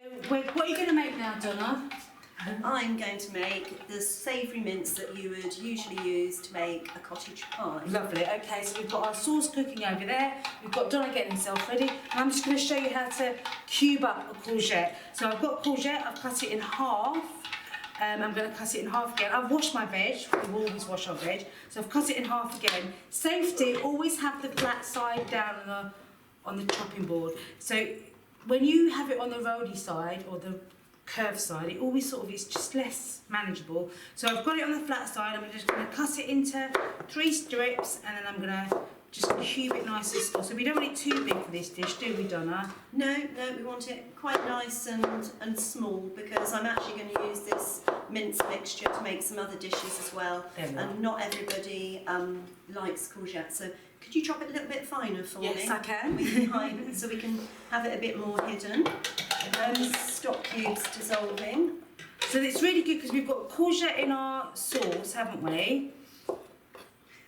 What are you going to make now, Donna? I'm going to make the savoury mince that you would usually use to make a cottage pie. Lovely. Okay, so we've got our sauce cooking over there. We've got Donna getting himself ready. And I'm just going to show you how to cube up a courgette. So I've got courgette, I've cut it in half. I'm going to cut it in half again. I've washed my veg. We always wash our veg. So I've cut it in half again. Safety, always have the flat side down on the chopping board. So when you have it on the roly side or the curved side, it always sort of is just less manageable. So I've got it on the flat side. I'm just going to cut it into 3 strips, and then I'm going to just cube it nice and small. So we don't want it too big for this dish, do we, Donna? No, we want it quite nice and small, because I'm actually going to use this mince mixture to make some other dishes as well. And not everybody likes courgette, so could you chop it a little bit finer for me? Yes, I can. So we can have it a bit more hidden. Stop cubes dissolving. So it's really good because we've got courgette in our sauce, haven't we?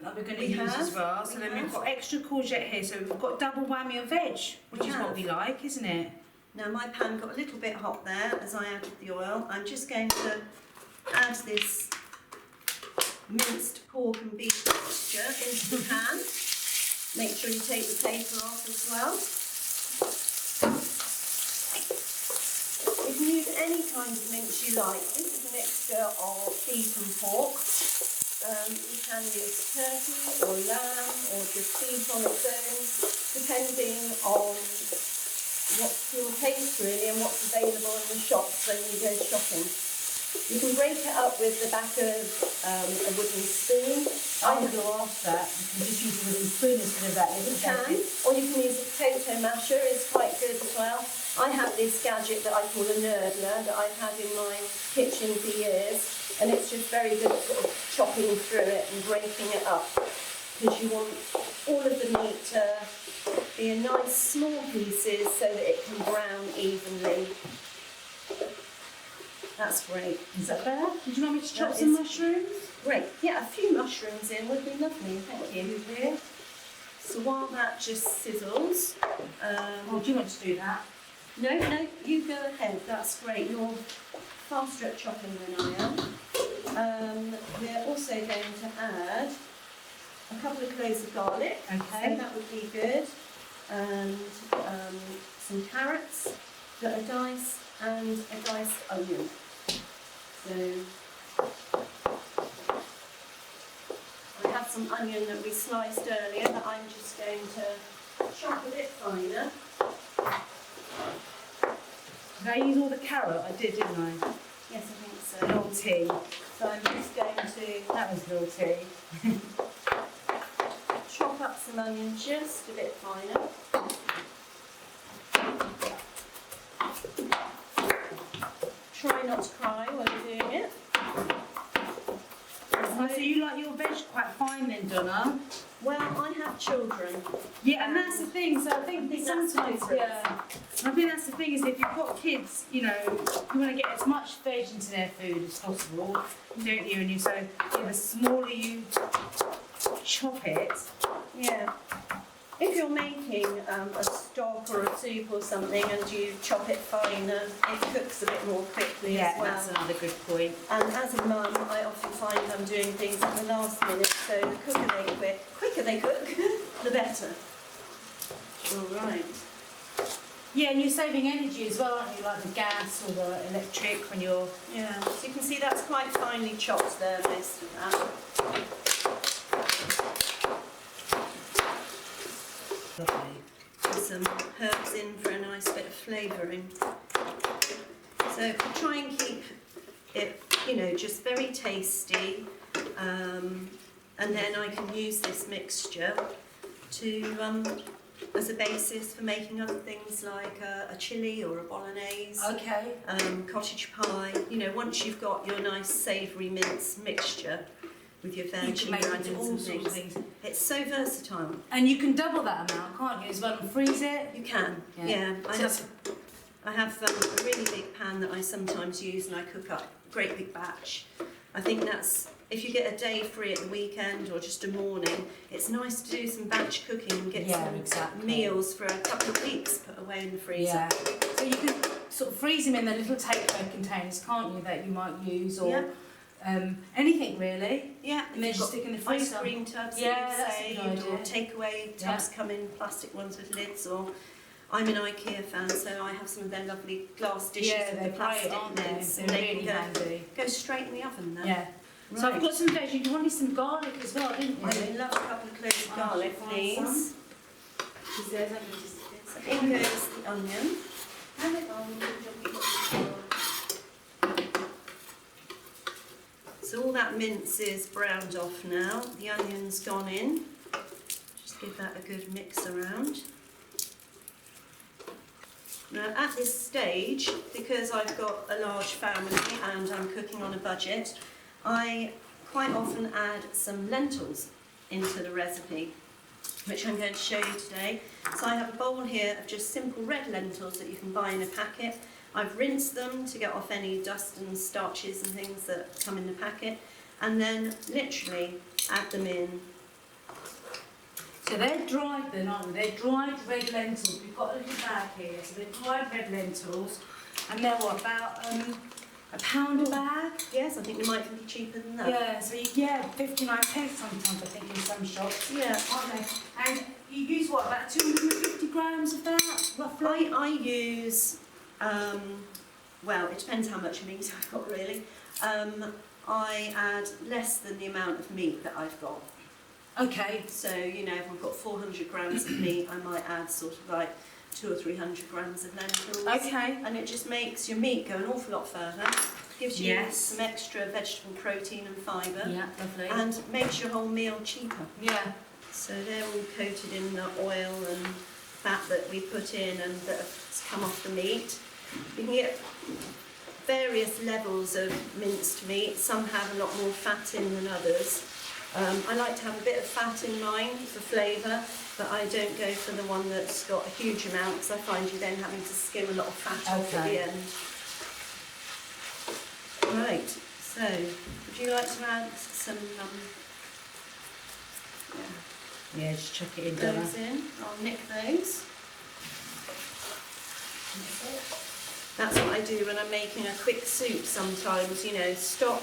That we're going to use as well. So then we've got extra courgette here. So we've got double whammy of veg, which is what we like, isn't it? Now my pan got a little bit hot there as I added the oil. I'm just going to add this minced pork and beef mixture into the pan. Make sure you take the paper off as well. You can use any kind of mince you like. This is a mixture of beef and pork. You can use turkey or lamb or just beef on its own, depending on what's your taste really and what's available in the shops when you go shopping. You can break it up with the back of a wooden spoon. I was going to ask that. You can just use a wooden spoon instead of that. You can, or you can use a potato masher. It's quite good as well. I have this gadget that I call a nerdler that I've had in my kitchen for years, and it's just very good at sort of chopping through it and breaking it up, because you want all of the meat to be in nice small pieces so that it can brown evenly. That's great. Is that better? Would you want me to chop some mushrooms? Great. Yeah, a few mushrooms in would be lovely. Thank you. Here. So while that just sizzles... do you want to do that? No, you go ahead. That's great. You're faster at chopping than I am. We're also going to add a couple of cloves of garlic. Okay. So that would be good. And some carrots that are diced, and a diced onion. So I have some onion that we sliced earlier that I'm just going to chop a bit finer. Did I use all the carrot? I did, didn't I? Yes, I think so. Naughty. So I'm just going to That was naughty. chop up some onion just a bit finer. Try not to cry while you're doing it. So you like your veg quite fine then, Donna? Well, I have children. Yeah, and that's the thing. So I think sometimes, I think that's the thing is if you've got kids, you know, you want to get as much veg into their food as possible, don't you? And so the smaller you chop it. Yeah. If you're making a stock or a soup or something and you chop it finer, it cooks a bit more quickly as well. Yeah, that's another good point. And as a mum, I often find I'm doing things at the last minute, so the quicker they cook, the better. All right. Yeah, and you're saving energy as well, aren't you? Like the gas or the electric when you're... Yeah, so you can see that's quite finely chopped there, most of that. Lovely. Put some herbs in for a nice bit of flavouring. So try and keep it, you know, just very tasty. And then I can use this mixture to as a basis for making other things like a chilli or a bolognese. Okay. Cottage pie. You know, once you've got your nice savoury mince mixture with your veg and your onions and all sorts of things. It's so versatile. And you can double that amount, can't you, as well, and freeze it? You can, yeah. I have a really big pan that I sometimes use and I cook up a great big batch. I think that's, if you get a day free at the weekend or just a morning, it's nice to do some batch cooking and get some meals for a couple of weeks put away in the freezer. Yeah. So you can sort of freeze them in the little takeaway containers, can't you, that you might use, or Yeah. anything really. Yeah, And then just stick in the freezer. Ice cream tubs, Yeah, that that's a you'd good say, or idea. takeaway tubs come in plastic ones with lids, or I'm an IKEA fan, so I have some of their lovely glass dishes Yeah, with they're the plastic great, aren't they? lids, They're and they really can handy. go straight in the oven then. Yeah. Right. So I've got some veg. You wanted some garlic as well, didn't you? I love a couple of cloves of garlic, I'll please. find some. Because there's only just So in goes the onion. So all that mince is browned off now. The onion's gone in. Just give that a good mix around. Now at this stage, because I've got a large family and I'm cooking on a budget, I quite often add some lentils into the recipe, which I'm going to show you today. So I have a bowl here of just simple red lentils that you can buy in a packet. I've rinsed them to get off any dust and starches and things that come in the packet, and then literally add them in. So they're dried then, aren't they? They're dried red lentils. We've got a little bag here. So they're dried red lentils. And they're what, about £1 a bag? Yes, I think they might even be cheaper than that. Yeah, so 59 pence sometimes, I think, in some shops. Yeah. Aren't they? And you use what, about 250 grams of that, roughly? I use, well, it depends how much meat I've got really. I add less than the amount of meat that I've got. Okay. So, you know, if I've got 400 grams of meat, I might add sort of like 200 or 300 grams of lentils. Okay. And it just makes your meat go an awful lot further. Gives you Yes. some extra vegetable protein and fibre. Yeah, lovely. And makes your whole meal cheaper. Yeah. So they're all coated in the oil and fat that we put in and that has come off the meat. You can get various levels of minced meat. Some have a lot more fat in than others. I like to have a bit of fat in mine for flavour, but I don't go for the one that's got a huge amount because I find you then having to skim a lot of fat off at the end. Right, so would you like to add some Yeah, just chuck it in, Donna. those in? I'll nick those. That's what I do when I'm making a quick soup sometimes, you know, stock,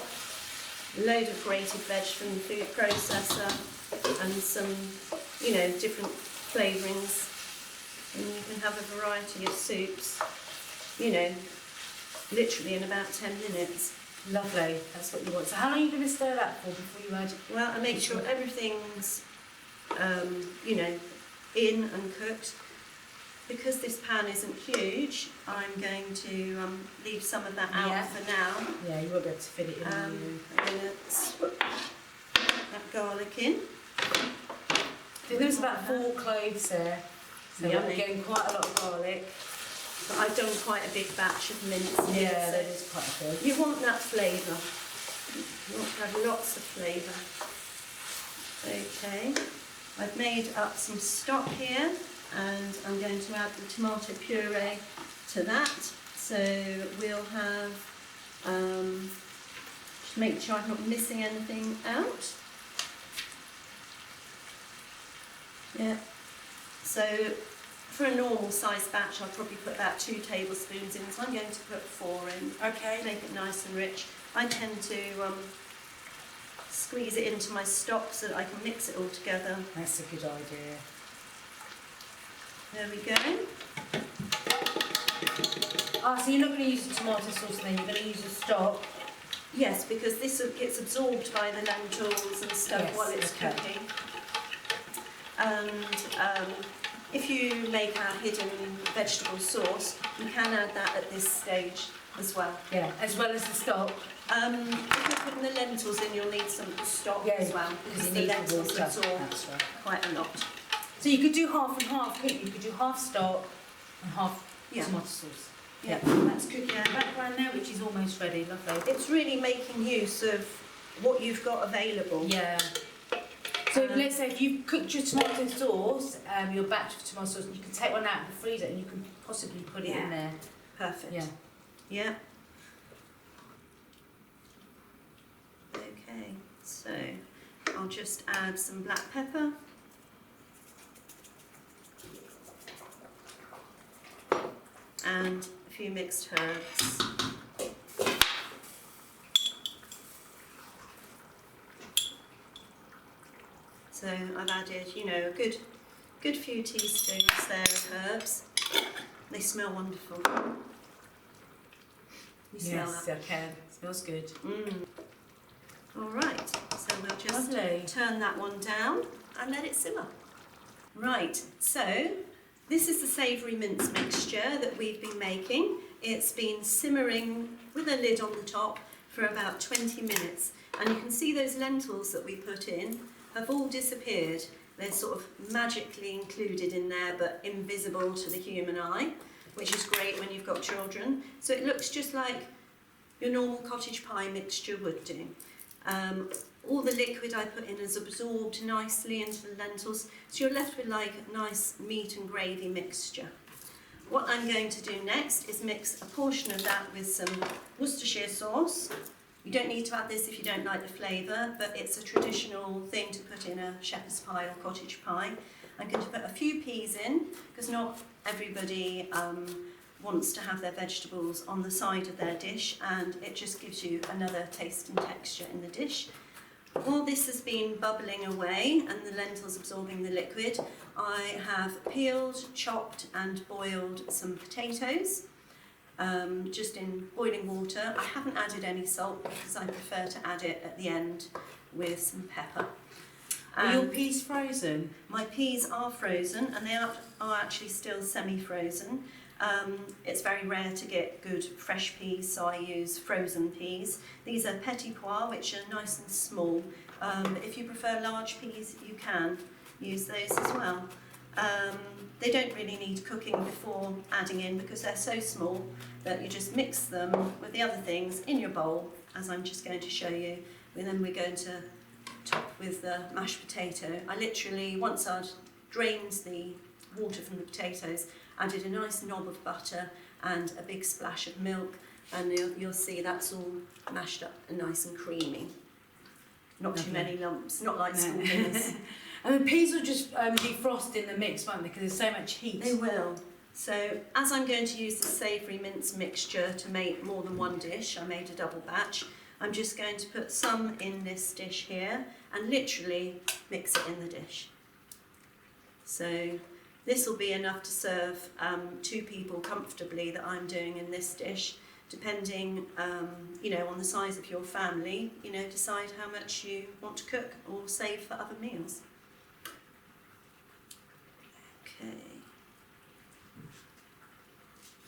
load of grated veg from the food processor and some, you know, different flavourings, and you can have a variety of soups, you know, literally in about 10 minutes. Lovely, that's what you want. So how long are you going to stir that for before you add it? Well, I make sure everything's, you know, in and cooked. Because this pan isn't huge, I'm going to leave some of that out for now. Yeah, you won't be able to fit it in. I'm going to put that garlic in. I think there was about 4 cloves there. So Yummy. we're getting quite a lot of garlic. But I've done quite a big batch of minced meat, Yeah, so that is quite good. you want that flavour. You want to have lots of flavour. Okay, I've made up some stock here, and I'm going to add the tomato puree to that. So we'll have, just make sure I'm not missing anything out. Yeah, so for a normal size batch I'll probably put about 2 tablespoons in, so I'm going to put 4 in. Okay. Make it nice and rich. I tend to squeeze it into my stock so that I can mix it all together. That's a good idea. There we go. So you're not going to use the tomato sauce then, you're going to use the stock? Yes, because this gets absorbed by the lentils and stuff Yes, while it's okay. cooking. And if you make our hidden vegetable sauce, you can add that at this stage as well. Yeah, as well as the stock? If you're putting the lentils in, you'll need some stock as well, because you the need lentils water. absorb That's right. quite a lot. So you could do half and half, couldn't you? You could do half stock and half Yeah. tomato sauce. Yeah. That's cooking in the background now, which is almost ready. Lovely. It's really making use of what you've got available. Yeah. So let's say if you've cooked your tomato sauce, your batch of tomato sauce, you can take one out of the freezer and you can possibly put it in there. Perfect. Yeah. Yeah. Okay, so I'll just add some black pepper. And a few mixed herbs. So I've added, you know, a good few teaspoons there of herbs. They smell wonderful. You smell Yes, that? I can. Smells good. All right, so we'll just Lovely. turn that one down and let it simmer. Right, so this is the savoury mince mixture that we've been making. It's been simmering with a lid on the top for about 20 minutes. And you can see those lentils that we put in have all disappeared. They're sort of magically included in there, but invisible to the human eye, which is great when you've got children. So it looks just like your normal cottage pie mixture would do. All the liquid I put in is absorbed nicely into the lentils, so you're left with like a nice meat and gravy mixture. What I'm going to do next is mix a portion of that with some Worcestershire sauce. You don't need to add this if you don't like the flavour, but it's a traditional thing to put in a shepherd's pie or cottage pie. I'm going to put a few peas in, because not everybody wants to have their vegetables on the side of their dish, and it just gives you another taste and texture in the dish. While this has been bubbling away and the lentils absorbing the liquid, I have peeled, chopped and boiled some potatoes, just in boiling water. I haven't added any salt because I prefer to add it at the end with some pepper. Are your peas frozen? My peas are frozen, and they are actually still semi-frozen. It's very rare to get good fresh peas, so I use frozen peas. These are petit pois, which are nice and small. If you prefer large peas, you can use those as well. They don't really need cooking before adding in, because they're so small that you just mix them with the other things in your bowl, as I'm just going to show you. And then we're going to top with the mashed potato. I literally, once I'd drained the water from the potatoes, added a nice knob of butter and a big splash of milk, and you'll see that's all mashed up and nice and creamy. Not too many lumps, not like school dinners. And the peas will just defrost in the mix, won't they, because there's so much heat? They will. So as I'm going to use the savoury mince mixture to make more than one dish, I made a double batch, I'm just going to put some in this dish here and literally mix it in the dish. So this will be enough to serve 2 people comfortably that I'm doing in this dish. Depending, you know, on the size of your family, you know, decide how much you want to cook or save for other meals. Okay.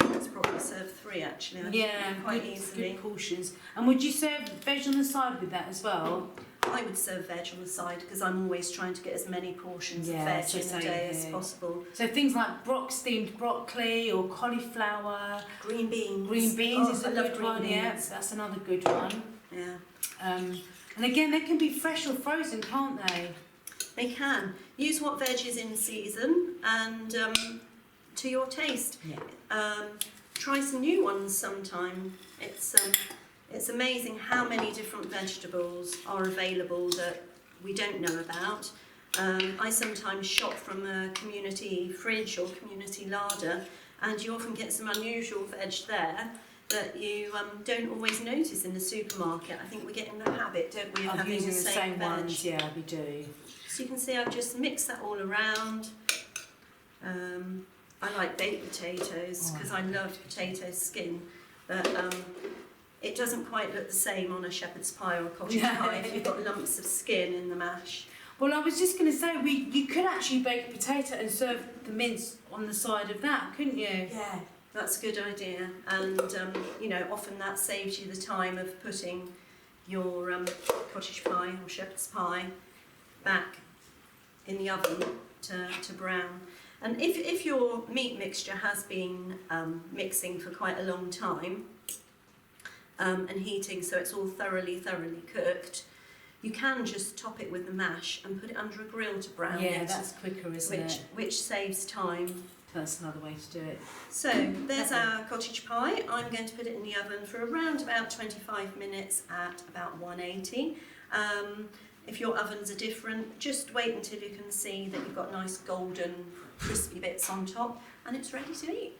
Let's probably serve 3 actually. I think quite easily. Good portions. And would you serve veg on the side with that as well? I would serve veg on the side, because I'm always trying to get as many portions of veg in a day as possible. So things like steamed broccoli or cauliflower. Green beans. Green beans is I a love good green one, beans. yeah. That's another good one. Yeah. And again, they can be fresh or frozen, can't they? They can. Use what veg is in season and to your taste. Yeah. Try some new ones sometime. It's amazing how many different vegetables are available that we don't know about. I sometimes shop from a community fridge or community larder, and you often get some unusual veg there that you don't always notice in the supermarket. I think we get in the habit, don't we, of having using the same veg. ones, yeah, we do. So you can see I've just mixed that all around. I like baked potatoes because I love potato skin, but it doesn't quite look the same on a shepherd's pie or a cottage pie if you've got lumps of skin in the mash. Well, I was just going to say, you could actually bake a potato and serve the mince on the side of that, couldn't you? Yeah, that's a good idea. And, you know, often that saves you the time of putting your cottage pie or shepherd's pie back in the oven to brown. And if your meat mixture has been mixing for quite a long time and heating so it's all thoroughly cooked, you can just top it with the mash and put it under a grill to brown it. Yeah, that's quicker, isn't it? Which saves time. That's another way to do it. So there's our cottage pie. I'm going to put it in the oven for around about 25 minutes at about 180. If your ovens are different, just wait until you can see that you've got nice golden crispy bits on top and it's ready to eat.